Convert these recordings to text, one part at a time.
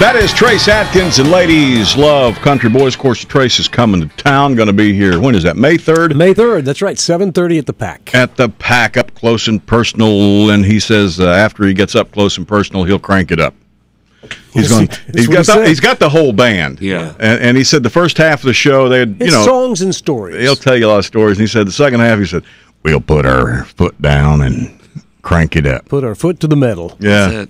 That is Trace Atkins, and ladies love country boys. Of course, Trace is coming to town. Going to be here. When is that? May 3rd? May 3rd. That's right. 7:30 at the PAC. At the PAC, up close and personal. And he says after he gets up close and personal, he'll crank it up. He's got the whole band. Yeah. And he said the first half of the show, they had, songs and stories. He'll tell you a lot of stories. And he said the second half, he said, we'll put our foot down and crank it up. Put our foot to the metal. Yeah,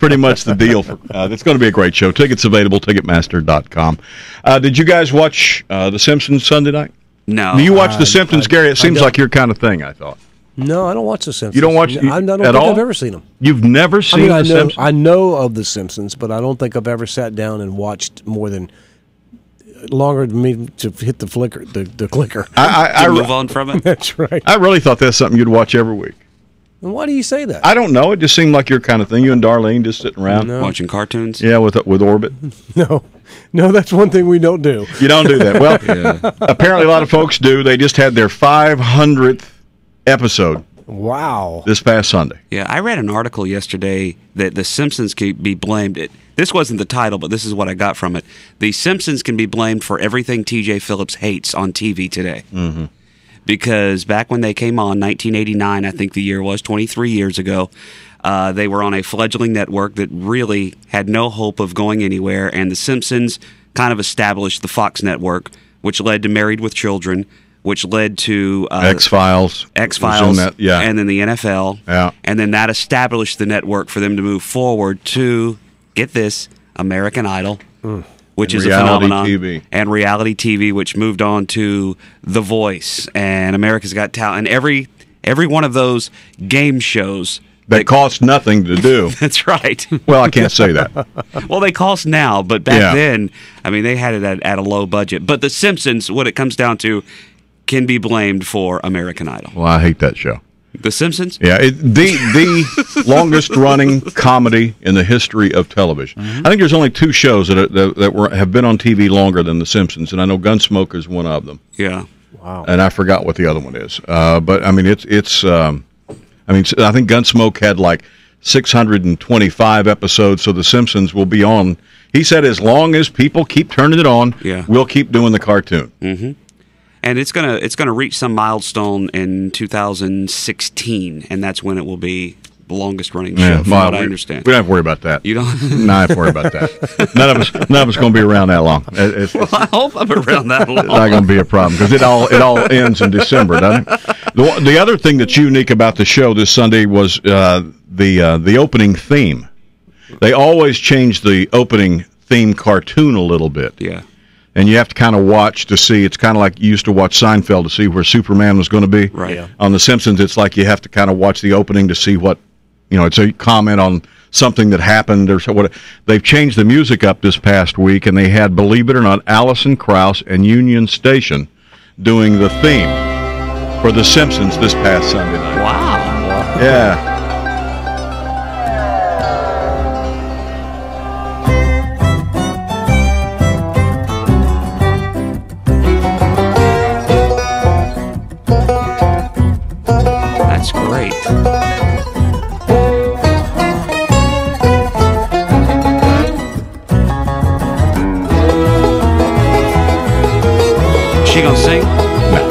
pretty much the deal. It's going to be a great show. Tickets available, Ticketmaster.com. Did you guys watch The Simpsons Sunday night? No. You watch The Simpsons, Gary? It seems like your kind of thing, I thought. No, I don't watch The Simpsons. You don't watch I don't think I've ever seen them. You've never seen The Simpsons? I know of The Simpsons, but I don't think I've ever sat down and watched more than longer than me to hit the clicker. I move on from it? That's right. I really thought that's something you'd watch every week. And why do you say that? I don't know. It just seemed like your kind of thing. You and Darlene just sitting around. Watching cartoons? Yeah, with Orbit. No, that's one thing we don't do. You don't do that. Well, apparently a lot of folks do. They just had their 500th episode. Wow. This past Sunday. Yeah, I read an article yesterday that The Simpsons can be blamed. This wasn't the title, but this is what I got from it. The Simpsons can be blamed for everything T.J. Phillips hates on TV today. Mm-hmm. Because back when they came on, 1989, I think the year was, 23 years ago, they were on a fledgling network that really had no hope of going anywhere, and The Simpsons kind of established the Fox network, which led to Married with Children, which led to X-Files, and then the NFL, and then that established the network for them to move forward to, get this, American Idol, which is a phenomenon, TV. And reality TV, which moved on to The Voice and America's Got Talent, and every one of those game shows that cost nothing to do. That's right. Well, I can't say that. Well, they cost now, but back then, I mean, they had it at a low budget. But The Simpsons, what it comes down to, can be blamed for American Idol. Well, I hate that show. The Simpsons? Yeah, the longest running comedy in the history of television. Mm-hmm. I think there's only two shows that have been on TV longer than The Simpsons, and I know Gunsmoke is one of them. Yeah. Wow. And I forgot what the other one is. But I mean, I think Gunsmoke had like 625 episodes, so The Simpsons will be on. He said as long as people keep turning it on, we'll keep doing the cartoon. Mm-hmm. And it's gonna reach some milestone in 2016, and that's when it will be the longest running show, from what I understand. We don't have to worry about that. You don't? No, I have to worry about that. None of us going to be around that long. Well, I hope I'm around that long. It's not going to be a problem because it all ends in December, doesn't it? The other thing that's unique about the show this Sunday was the opening theme. They always change the opening theme cartoon a little bit. Yeah. And you have to kind of watch to see. It's kind of like you used to watch Seinfeld to see where Superman was going to be. Right. Yeah. On The Simpsons, it's like you have to kind of watch the opening to see what, it's a comment on something that happened or so. What they've changed the music up this past week, and they had, believe it or not, Allison, Krauss, and Union Station doing the theme for The Simpsons this past Sunday night. Wow. Yeah. That's great. She gonna sing? No.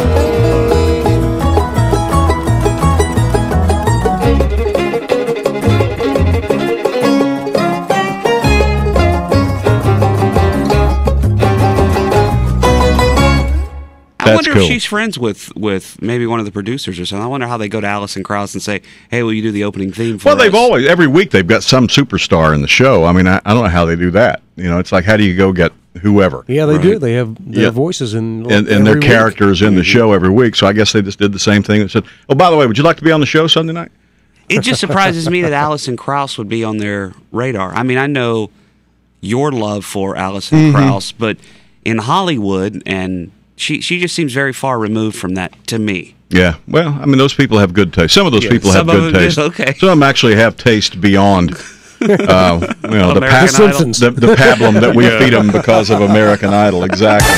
I wonder if she's friends with maybe one of the producers or something. I wonder how they go to Allison Krauss and say, "Hey, will you do the opening theme for us?" Well, they've always, every week they've got some superstar in the show. I mean, I don't know how they do that. It's like, how do you go get whoever? Yeah, they do. They have their voices and their characters in the show every week. So I guess they just did the same thing and said, "Oh, by the way, would you like to be on the show Sunday night?" It just surprises me that Allison Krauss would be on their radar. I mean, I know your love for Allison Krauss, but in Hollywood, and she just seems very far removed from that to me. Yeah, well, I mean, those people have good taste. Some of those people have good taste. Okay. Some of them actually have taste beyond, the Simpsons, the pablum that we feed them because of American Idol. Exactly.